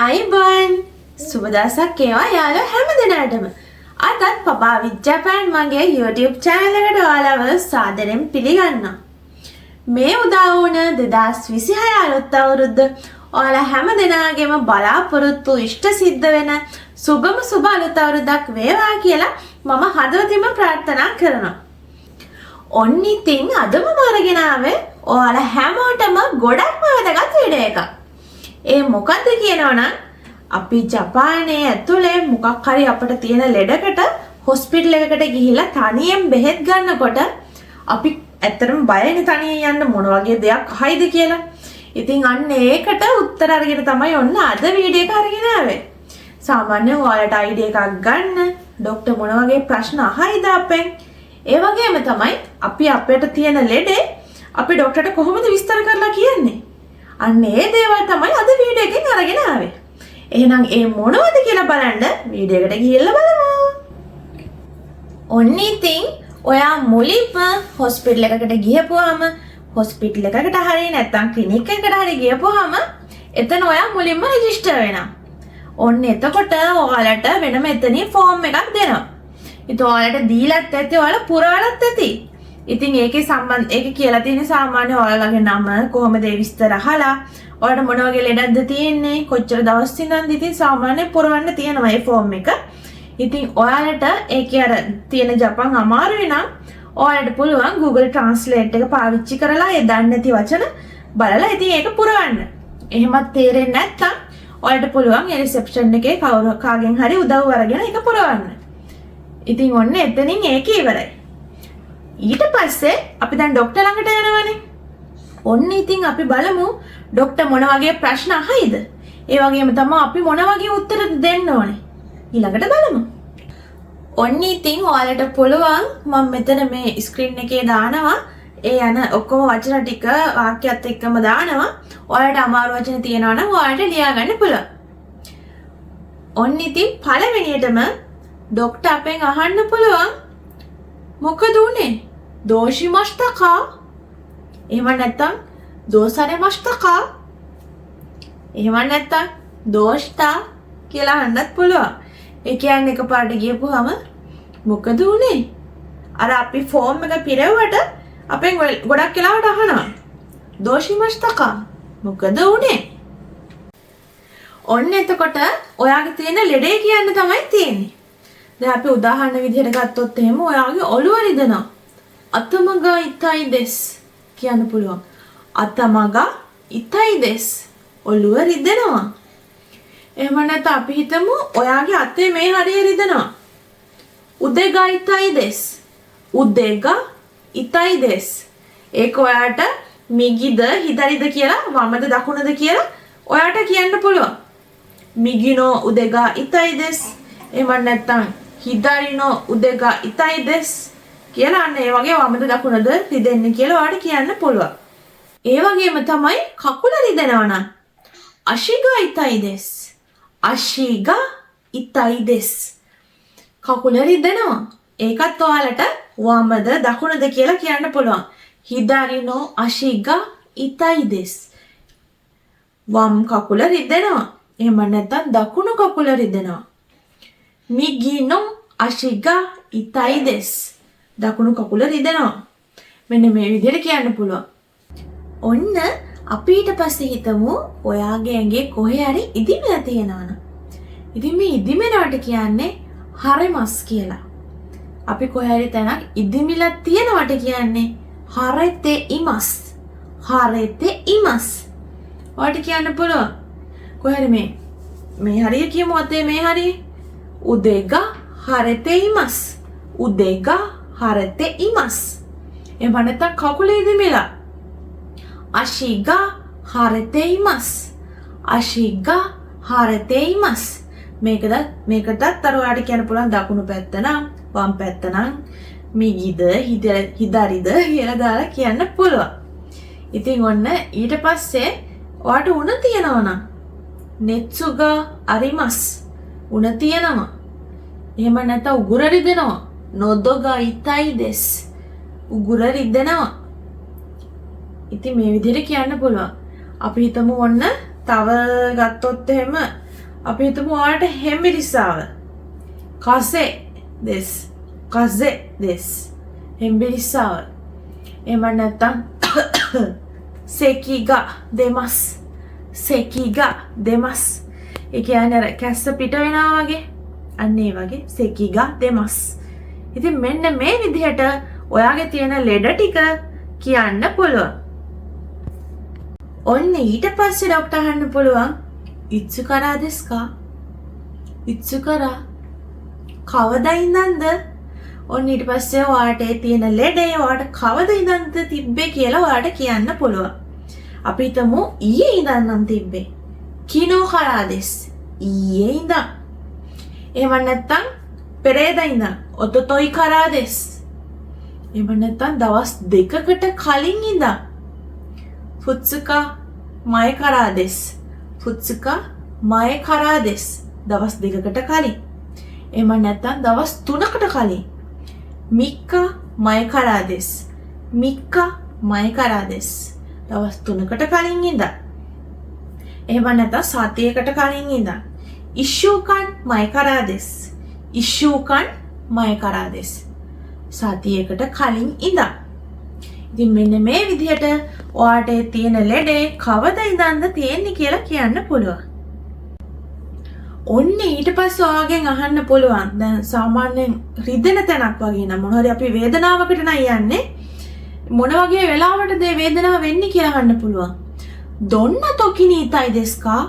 අයිබන් සුබදසක් ඒවා යාළුවෝ හැම දිනකටම අදත් පපා විත් ජපාන් මගේ YouTube channel එකට ඔයාලව සාදරයෙන් පිළිගන්නවා. මේ උදා වුණ 2026 අලුත් අවුරුද්ද ඔයාලා හැම දිනාගෙම බලාපොරොත්තු ඉෂ්ට සිද්ධ වෙන සුබම සුබ අලුත් අවුරුද්දක් වේවා කියලා මම හදවතින්ම ප්‍රාර්ථනා කරනවා. ඔන්න ඉතින් අදම අරගෙන ආවේ ඔයාලා හැමෝටම ගොඩක්ම වැදගත් වීඩියෝ එකක්. ඒ මොකද්ද කියනවනම් අපි ජපානයේ ඇතුලේ මොකක් හරි අපිට තියෙන ලෙඩකට හොස්පිටල් එකකට ගිහිල්ලා තනියෙන් බෙහෙත් ගන්නකොට අපි ඇත්තටම බයනේ තනියෙන් යන්න මොන වගේ දෙයක් අහයිද කියලා. ඉතින් අන්න ඒකට උත්තර අරගෙන තමයි ඔන්න අද වීඩියෝ එක අරගෙන ආවේ. සාමාන්‍යයෙන් ඔයාලට අයිඩියා එකක් ගන්න ડોක්ටර් මොන වගේ ප්‍රශ්න අහයිද අපෙන්. ඒ වගේම තමයි අපි අපිට තියෙන ලෙඩේ අපි ડોක්ටර්ට කොහොමද විස්තර කරලා කියන්නේ. අන්න ඒ දේවල් තමයි අද වීඩියෝ එකෙන් අරගෙන ආවේ. එහෙනම් ඒ මොනවද කියලා බලන්න වීඩියෝ එකට ගිහිල්ලා බලමු. ඔන්න ඉතින් ඔයා මුලින්ම හොස්පිටල් එකකට ගියපුවාම හොස්පිටල් එකකට හරි නැත්නම් ක්ලිනික් එකකට හරි ගියපුවාම එතන ඔයා මුලින්ම රෙජිස්ටර් වෙනවා. ඔන්න එතකොට ඔයාලට වෙනම එතනින් ෆෝම් එකක් දෙනවා. ඉතින් ඔයාලට දීලත් ඇති ඔයාලා පුරවලත් ඇති. ඉතින් ඒකේ කියලා තියෙන සාමාන්‍ය ඔයාලගේ නම කොහොමද ඒ විස්තර අහලා ඔයාලට මොන වගේ ලෙඩක්ද තියෙන්නේ කොච්චර දවස් ඉඳන්ද ඉතින් සාමාන්‍ය පුරවන්න තියෙනවා මේ ෆෝම් එක. ඉතින් ඔයාලට ඒකේ අර තියෙන ජපන් අමාරුයි නම් ඔයාලට පුළුවන් Google Translate එක පාවිච්චි කරලා ඒ දන්නේ නැති වචන බලලා ඉතින් ඒක පුරවන්න. එහෙමත් තේරෙන්නේ නැත්නම් ඔයාලට පුළුවන් ඒ රිසෙප්ෂන් එකේ කාගෙන් හරි උදව් අරගෙන ඒක පුරවන්න. ඉතින් ඔන්න එතනින් ඒක ඉවරයි. ඊට පස්සේ අපි දැන් ડોක්ටර් ළඟට යනවනේ. ඔන්න ඉතින් අපි බලමු ડોක්ටර් මොන වගේ ප්‍රශ්න අහයිද. ඒ වගේම තමයි අපි මොන වගේ උත්තර දෙන්න ඕනේ. ඊළඟට බලමු. ඔන්න ඉතින් ඔයාලට පුළුවන් මම මෙතන මේ ස්ක්‍රීන් එකේ දානවා ඒ යන ඔක්කොම වචන ටික වාක්‍යයත් එක්කම දානවා. ඔයාලට අමාරු වචන තියෙනවා නම් ඔයාලට ලියා ගන්න පුළුවන්. ඔන්න ඉතින් පළවෙනියටම ડોක්ටර් අපෙන් අහන්න පුළුවන් මොකද උනේ? දෝෂිමස්තකා? එහෙම නැත්නම් දෝසරෙමස්තකා? එහෙම නැත්නම් දෝෂ්තා කියලා අහන්නත් පුළුවන්. ඒ කියන්නේ එකපාරට ගියපුවාම මොකද උනේ? අර අපි ෆෝම් එක පිරෙව්වට අපෙන් ගොඩක් වෙලාවට අහනවා. දෝෂිමස්තකා? මොකද උනේ? ඔන්න එතකොට ඔයාගේ තියෙන ලෙඩේ කියන්න තමයි තියෙන්නේ. දැන් අපි උදාහරණ විදිහට ගත්තොත් එහෙම ඔයාගේ ඔළුව රිදෙනවා. අතමගා ඉතයි දෙස් කියන්න පුළුවන්. අතමගා ඉතයි දෙස්. ඔළුව රිදෙනවා. එහෙම නැත්නම් අපි හිතමු ඔයාගේ අතේ මේ හරිය රිදෙනවා. උදේගා ඉතයි දෙස්. උදේගා ඉතයි දෙස්. ඒක ඔයාට මිගිද හිදරිද කියලා වමද දකුණද කියලා ඔයාට කියන්න පුළුවන්. මිගිනෝ උදේගා ඉතයි දෙස්. එහෙම නැත්නම් හිදාරිනෝ උදේගා ඉතයි දෙස් කියලා අන්න ඒ වගේ වමද දකුණද රිදෙන්නේ කියලා ඔයාලට කියන්න පුළුවන්. ඒ වගේම තමයි කකුල රිදෙනවා නම් අශිගා ඉතයි දෙස්. අශිගා ඉතයි දෙස්. කකුල රිදෙනවා. ඒකත් ඔයාලට වමද දකුණද කියලා කියන්න පුළුවන්. හිදාරිනෝ අශිගා ඉතයි දෙස්. වම් කකුල රිදෙනවා. එහෙම නැත්නම් දකුණු කකුල රිදෙනවා. මිගිනෝ අශිගා ඉතයි දෙස්. දකුණු කකුල රිදෙනවා. මෙන්න මේ විදිහට කියන්න පුළුවන්. ඔන්න අපි ඊට පස්සේ හිතමු ඔයාගේ ඇඟේ කොහේ හරි ඉදිමෙලා තියෙනවනම්. ඉතින් මේ ඉදිමෙනවට කියන්නේ හරෙමස් කියලා. අපි කොහේ හරි තැනක් ඉදිමිලා තියෙනවට කියන්නේ හරෙතේ ඉමස්. හරෙතේ ඉමස්. ඔයාලට කියන්න පුළුවන්. කොහේ හරි මේ හරිය කියමු අතේ මේ හරිය. උදේගා හරෙතේ ඉමස්. උදේගා හරෙතේ ඉමස්. එහෙම නැත්නම් කකුලේ ඉදිමිලා. අශිගා හරෙතේ ඉමස්. අශිගා හරෙතේ ඉමස්. මේකටත් අර ඔයාලට කියන්න පුළුවන් දකුණු පැත්ත නම් වම් පැත්ත නම් මිගිද හිදාරිද කියලා දාලා කියන්න පුළුවන්. ඉතින් ඔන්න ඊට පස්සේ ඔයාට උණ තියනවා නම් නෙත්සුගා අරිමස්. උණ තියනවා. එහෙම නැත්නම් උගුර රිදෙනවා. නොදොගා ඉතයි දෙස්. උගුර රිදෙනවා. ඉතින් මේ විදිහට කියන්න පුළුවන්. අපි හිතමු ඔන්න තව ගත්තොත් එහෙම අපි හිතමු ඔයාලට හෙම්බිරිස්සාව. කසේ දෙස්. කසේ දෙස්. හෙම්බිරිස්සාව. එහෙම නැත්නම් සෙකිගා දෙමස්. සෙකිගා දෙමස්. ඒ කියන්නේ අර කැස්ස පිට වෙනවා වගේ. අන්න ඒ වගේ සෙකිගා දෙමස්. ඉතින් මෙන්න මේ විදිහට ඔයාගේ තියෙන ලෙඩ ටික කියන්න පුළුවන්. ඔන්න ඊට පස්සේ ડોක්ටර් අහන්න පුළුවන් ඉත්සුකරා දෙස්කා? ඉත්සුකරා කවදා ඉඳන්ද? ඔන්න ඊට පස්සේ ඔයාට තියෙන ලෙඩේ ඔයාට කවදා ඉඳන්ද තිබ්බේ කියලා ඔයාට කියන්න පුළුවන්. අපි හිතමු ඊයේ ඉඳන් නම් තිබ්බේ. කිනෝ කරා දෙස්. ඊයේ ඉඳන්. එහෙම නැත්නම් පෙරේදා ඉඳන් ඔතොතොයි කරා දෙස්. එහෙම නැත්නම් දවස් දෙකකට කලින් ඉඳන් පුත්සුකා මය කරා දෙස්. පුත්සුකා මය කරා දෙස්. දවස් දෙකකට කලින්. එහෙම නැත්නම් දවස් 3කට කලින්. මික්කා මය කරා දෙස්. මික්කා මය කරා දෙස්. දවස් 3කට කලින් ඉඳන්. එහෙම නැත්නම් සතියකට කලින් ඉඳන්. ඉෂුකන් මය කරා දෙස්. ඉෂුකන් මය කරා දෙස්. සතියකට කලින් ඉඳන්. ඉතින් මෙන්න මේ විදිහට ඔයාට තියෙන ලෙඩේ කවද ඉඳන්ද තියෙන්නේ කියලා කියන්න පුළුවන්. ඔන්න ඊට පස්සේ ඔයාගෙන් අහන්න පුළුවන් දැන් සාමාන්‍යයෙන් රිදෙන තැනක් වගේ නම් මොන හරි අපි වේදනාවකට නම් යන්නේ මොන වගේ වෙලාවටද මේ වේදනාව වෙන්නේ කියලා අහන්න පුළුවන්. දොන්න තොකිනි ඉතයි දෙස්කා?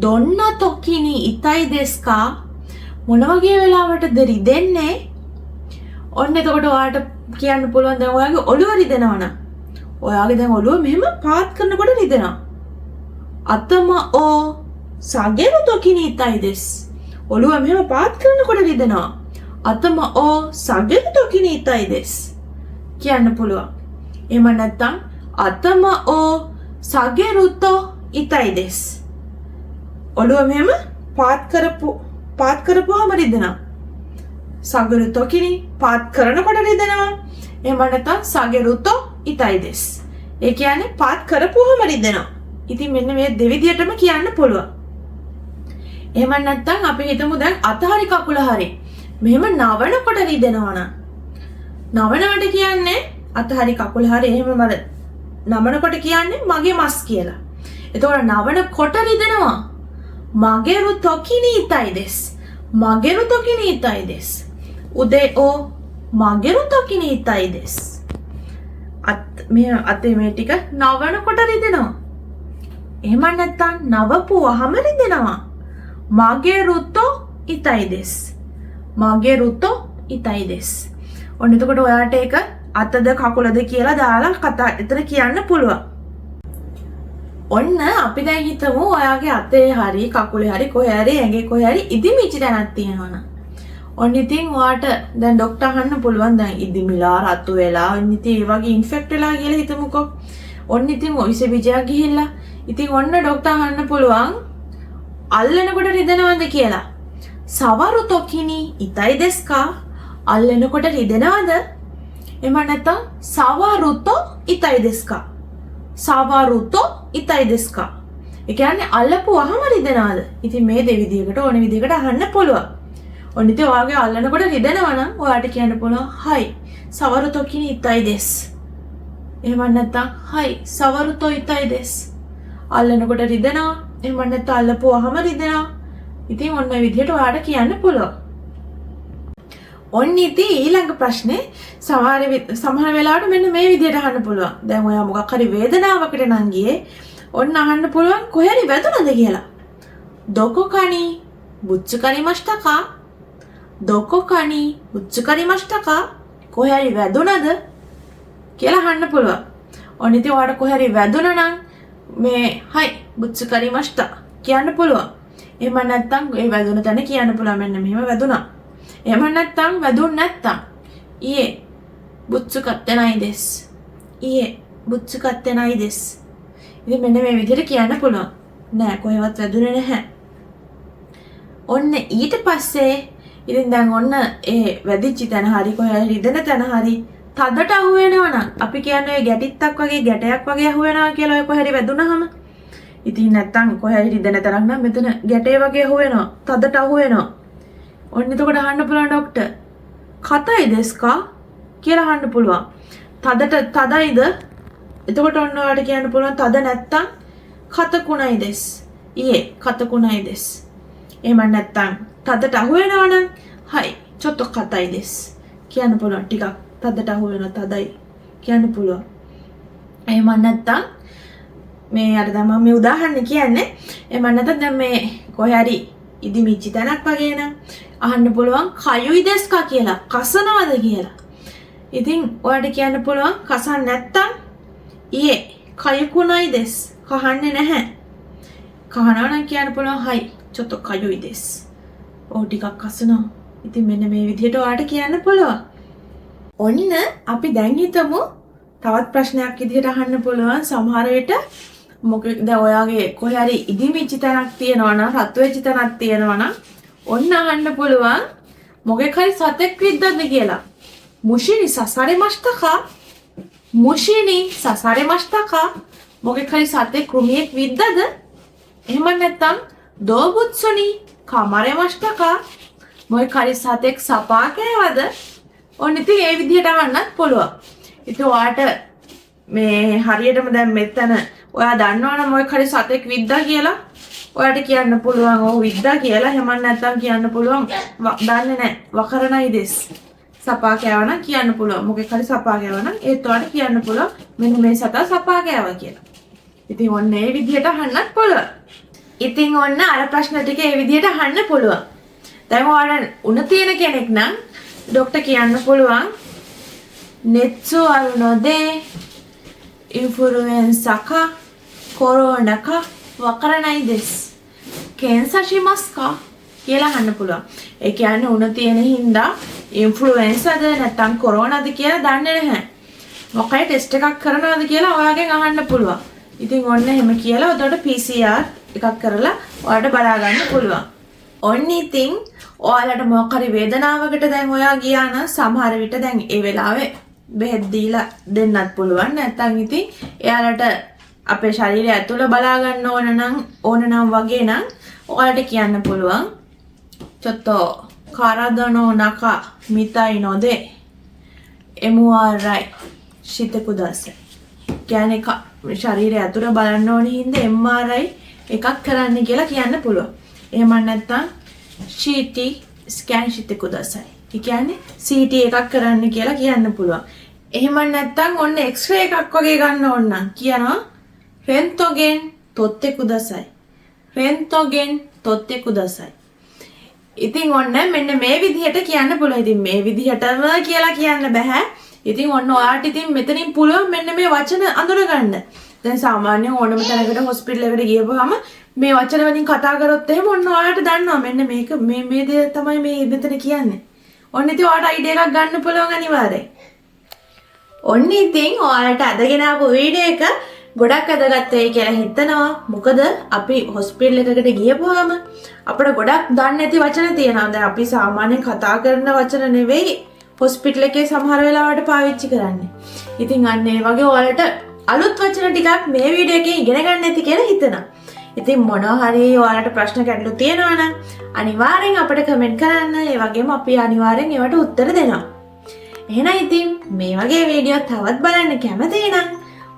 දොන්න තොකිනි ඉතයි දෙස්කා? මොන වගේ වෙලාවටද රිදෙන්නේ? ඔන්න එතකොට ඔයාට කියන්න පුළුවන් දැන් ඔයාගේ ඔළුව රිදෙනවා නම් ඔයාගේ දැන් ඔළුව මෙහෙම පාත් කරනකොට රිදෙනවා. අතම ඕ සගෙරු තොකිනි ඉතයි දෙස්. ඔළුව මෙහෙම පාත් කරනකොට රිදෙනවා. අතම ඕ සගෙරු තොකිනි ඉතයි දෙස්. කියන්න පුළුවන්. එහෙම නැත්නම් අතම ඕ සගෙරුතෝ ඉතයි දෙස්. ඔළුව මෙහෙම පාත් කරපුවාම රිදෙනවා. සගෙරුතෝ කිනි පාත් කරනකොට රිදෙනවා. එහෙම නැත්නම් සගෙරුතෝ ඉතයි දෙස්. ඒ කියන්නේ පාත් කරපුවාම රිදෙනවා. ඉතින් මෙන්න මේ දෙවිදියටම කියන්න පුළුවන්. එහෙම නැත්නම් අපි හිතමු දැන් අත හරි කකුල හරි මෙහෙම නවනකොට රිදෙනවා නම් නවනවට කියන්නේ අත හරි කකුල හරි එහෙම මර නවනකොට කියන්නේ මගේ මස් කියලා. එතකොට නවනකොට රිදෙනවා. මගෙරු තොකිනි ඉතයි දෙස්. මගෙරු තොකිනි ඉතයි දෙස්. උදේ ඕ මගෙරු තොකිනි ඉතයි දෙස්. අතේ මේ ටික නවනකොට රිදෙනවා. එහෙම නැත්නම් නවපුවහම රිදෙනවා. මගෙරුතෝ ඉතයි දෙස්. මගෙරුතෝ ඉතයි දෙස්. ඔන්න එතකොට ඔයාට ඒක අතද කකුලද කියලා දාලා කතා එතන කියන්න පුළුවන්. ඔන්න අපි දැන් හිතමු ඔයාගේ අතේ හරි කකුලේ හරි කොහේ හරි ඇඟේ කොහේ හරි ඉදිමිච්ච තැනක් තියෙනවා නම්. ඔන්න ඉතින් ඔයාට දැන් ડોක්ටර් අහන්න පුළුවන් දැන් ඉදිමිලා රතු වෙලා ඔන්න ඉතින් ඒ වගේ ඉන්ෆෙක්ට් වෙලා කියලා හිතමුකෝ. ඔන්න ඉතින් ඔයිස බීජයක් ගිහිල්ලා. ඉතින් ඔන්න ડોක්ටර් අහන්න පුළුවන් අල්ලනකොට රිදෙනවද කියලා. සවරු තොකිනි ඉතයි දෙස්කා? අල්ලනකොට රිදෙනවද? එහෙම නැත්නම් සවරුතෝ ඉතයි දෙස්කා? සවරුතෝ ඉතයි දෙස්කා? ඒ කියන්නේ අල්ලපුවාම රිදෙනවද? ඉතින් මේ දෙවිදියකට ඕන විදියකට අහන්න පුළුවන්. ඔන්න ඉතින් ඔයාගේ අල්ලනකොට රිදෙනවා නම් ඔයාට කියන්න පුළුවන් හයි සවරුතෝ කිනි ඉතයි දෙස්. එහෙම නැත්නම් හයි සවරුතෝ ඉතයි දෙස්. අල්ලනකොට රිදෙනවා. එහෙම නැත්නම් අල්ලපුවාම රිදෙනවා. ඉතින් ඔන්න ඔය විදිහට ඔයාට කියන්න පුළුවන්. ඔන්න ඉතින් ඊළඟ ප්‍රශ්නේ සමහර වෙලාවට මෙන්න මේ විදිහට අහන්න පුළුවන්. දැන් ඔයා මොකක් හරි වේදනාවකට නම් ගියේ ඔන්න අහන්න පුළුවන් කොහේරි වැදුනද කියලා. දොකෝ කනි බුච්චු කරිමස්ටකා? දොකෝ කනි බුච්චු කරිමස්ටකා? කොහේරි වැදුනද කියලා අහන්න පුළුවන්. ඔන්න ඉතින් ඔයාට කොහේරි වැදුනා නම් මේ හයි බුච්චු කරිමස්ටා කියන්න පුළුවන්. එහෙම නැත්නම් ඒ වැදුන තැන කියන්න පුළුවන් මෙන්න මෙහෙම වැදුනා. එහෙම නැත්නම් වැදුන් නැත්නම් ඊයේ බුච්චු කත්තේ නයි දෙස්. ඊයේ බුච්චු කත්තේ නයි දෙස්. ඉතින් මෙන්න මේ විදිහට කියන්න පුළුවන්. නෑ කොහෙවත් වැදුනේ නැහැ. ඔන්න ඊට පස්සේ ඉතින් දැන් ඔන්න ඒ වැදිච්ච තැන හරි කොහේ රිදෙන තැන හරි තදට අහු වෙනවා නම් අපි කියන්නේ ඔය ගැටිත්තක් වගේ ගැටයක් වගේ අහු වෙනවා කියලා ඔය කොහේ හරි වැදුනහම ඉතින් නැත්තම් කොහේ හරි රිදෙන තරම් නම් මෙතන ගැටේ වගේ අහුවෙනවා. තදට අහුවෙනවා. ඔන්න එතකොට අහන්න පුළුවන් ડોක්ටර්. කතයි දෙස්කා කියලා අහන්න පුළුවන්. තදයිද? එතකොට ඔන්න ඔයාලට කියන්න පුළුවන් තද නැත්තම් කතකුණයි දෙස්. ඊයේ කතකුණයි දෙස්. එහෙම නැත්තම් තදට අහුවෙනවනම් හයි චොත්ත කතයි දෙස්. කියන්න පුළුවන් ටිකක් තදට අහුවෙන තදයි කියන්න පුළුවන්. එහෙම නැත්තම් මේ අර තමයි මේ උදාහරණ කියන්නේ. එහෙම නැත්නම් දැන් මේ කොහේ හරි ඉදිමිච්ච තැනක් වගේ නම් අහන්න පුළුවන් කයුයි දෙස්කා කියලා. කසනවද කියලා. ඉතින් ඔයාලට කියන්න පුළුවන් කසන් නැත්තම් ඊයේ කයකුණයි දෙස්. කහන්නේ නැහැ. කහනවා නම් කියන්න පුළුවන් හයි චොත්ත කයුයි දෙස්. ඔව් ටිකක් කසනවා. ඉතින් මෙන්න මේ විදිහට ඔයාලට කියන්න පුළුවන්. ඔන්න අපි දැන් හිතමු තවත් ප්‍රශ්නයක් විදිහට අහන්න පුළුවන් සමහර විට මොකද දැන් ඔයාගේ කොහේ හරි ඉදිමිච්ච තැනක් තියෙනවා නම් රත් වෙච්ච තැනක් තියෙනවා නම් ඔන්න අහන්න පුළුවන් මොකෙක් හරි සතෙක් විද්දද කියලා. මුෂිනි සසරේ මස්තකා මුෂිනි සසරේ මස්තකා මොකෙක් හරි සතෙක් කෘමියෙක් විද්දද? එහෙම නැත්නම් දෝබුත්සුනි කමරේ මස්තකා මොකෙක් හරි සතෙක් සපා කෑවද? ඔන්න ඉතින් ඒ විදිහට අහන්නත් පුළුවන්. ඉතින් ඔයාට මේ හරියටම දැන් මෙතන ඔයා දන්නවනම් මොකක් හරි සතෙක් විද්දා කියලා ඔයාට කියන්න පුළුවන් ඔව් විද්දා කියලා. එහෙම නැත්නම් කියන්න පුළුවන් දන්නේ නැහැ වකරණයි දෙස්. සපා කෑවනම් කියන්න පුළුවන් මොකක් හරි සපා කෑවනම් ඒත් ඔයාට කියන්න පුළුවන් මෙන්න මේ සතා සපා කෑවා කියලා. ඉතින් ඔන්න ඒ විදිහට අහන්නත් පුළුවන්. ඉතින් ඔන්න අර ප්‍රශ්න ටික ඒ විදිහට අහන්න පුළුවන්. දැන් ඔයාලා උණ තියෙන කෙනෙක් නම් ડોක්ටර් කියන්න පුළුවන් නෙත්සු අරුනොදේ ඉන්ෆ්ලුවෙන්සාකා කොරෝනාකා වකරණයි දෙස් කේන්සාෂිමස්කා කියලා අහන්න පුළුවන්. ඒ කියන්නේ උණ තියෙන හින්දා ඉන්ෆ්ලුවෙන්සාද නැත්නම් කොරෝනාද කියලා දන්නේ නැහැ. මොකයි ටෙස්ට් එකක් කරනවද කියලා ඔයාගෙන් අහන්න පුළුවන්. ඉතින් ඔන්න එහෙම කියලා උඩට PCR එකක් කරලා ඔයාලට බලා ගන්න පුළුවන්. ඔන්න ඉතින් ඔයාලට මොකක් හරි වේදනාවකට දැන් ඔයා ගියා නම් සමහර විට දැන් ඒ වෙලාවේ බෙහෙත් දීලා දෙන්නත් පුළුවන්. නැත්නම් ඉතින් එයාලට අපේ ශරීරය ඇතුළ බලා ගන්න ඕන නම් වගේ නම් ඔයාලට කියන්න පුළුවන් චොත්තෝ කාරදනෝ නකා මිතයි නොදේ MRI ශිතකුදස කියන්නේ ශරීරය ඇතුළ බලන්න ඕන හින්දා MRI එකක් කරන්න කියලා කියන්න පුළුවන්. එහෙම නැත්නම් CT ස්කෑන් ශිතකුදසයි. ඒ කියන්නේ CT එකක් කරන්න කියලා කියන්න පුළුවන්. එහෙම නැත්නම් ඔන්න X-ray එකක් වගේ ගන්න ඕන නම් කියනවා රෙන්තෝගෙන් තොත්තෙකුදසයි. රෙන්තෝගෙන් තොත්තෙකුදසයි. ඉතින් ඔන්න මෙන්න මේ විදිහට කියන්න පුළුවන්. ඉතින් මේ විදිහටම කියලා කියන්න බෑ. ඉතින් ඔන්න ඔයාට ඉතින් මෙතනින් පුළුවන් මෙන්න මේ වචන අඳුනගන්න. දැන් සාමාන්‍යයෙන් ඕනම තැනකට හොස්පිටල් එකට ගියපුවාම මේ වචන වලින් කතා කරොත් එහෙම ඔන්න ඔයාලට දන්නවා මෙන්න මේක මේ දේ තමයි මේ මෙතන කියන්නේ. ඔන්න ඉතින් ඔයාලට අයිඩියා එකක් ගන්න පුළුවන් අනිවාර්යයෙන්. ඔන්න ඉතින් ඔයාලට අදගෙන ආපු වීඩියෝ එක ගොඩක් අදගත් වෙයි කියලා හිතනවා. මොකද අපි හොස්පිටල් එකකට ගියපුවාම අපිට ගොඩක් දන්නේ නැති වචන තියෙනවා. දැන් අපි සාමාන්‍යයෙන් කතා කරන වචන නෙවෙයි හොස්පිටල් එකේ සමහර වෙලාවට පාවිච්චි කරන්නේ. ඉතින් අන්න ඒ වගේ ඔයාලට අලුත් වචන ටිකක් මේ වීඩියෝ එකේ ඉගෙන ගන්න ඇති කියලා හිතනවා. ඉතින් මොනවා හරි ඔයාලට ප්‍රශ්න ගැටලු තියෙනවා නම් අනිවාර්යෙන් අපිට කමෙන්ට් කරන්න. ඒ වගේම අපි අනිවාර්යෙන් ඒවට උත්තර දෙනවා. එහෙනම් ඉතින් මේ වගේ වීඩියෝ තවත් බලන්න කැමති නම්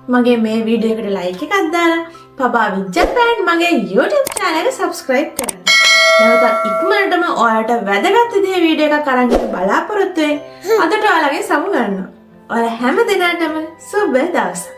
මගේ මේ වීඩියෝ එකට ලයික් එකක් දාලා පබා විජ්ජපෑන් මගේ YouTube channel එක subscribe කරන්න. නැවතත් ඉක්මනටම ඔයාලට වැදගත් විදිහේ වීඩියෝ එකක් අරන් බලාපොරොත්තු වෙන්න. අදට ඔයාලගේ සමු ගන්නවා. ඔයාලා හැම දිනකටම සුබ දවසක්.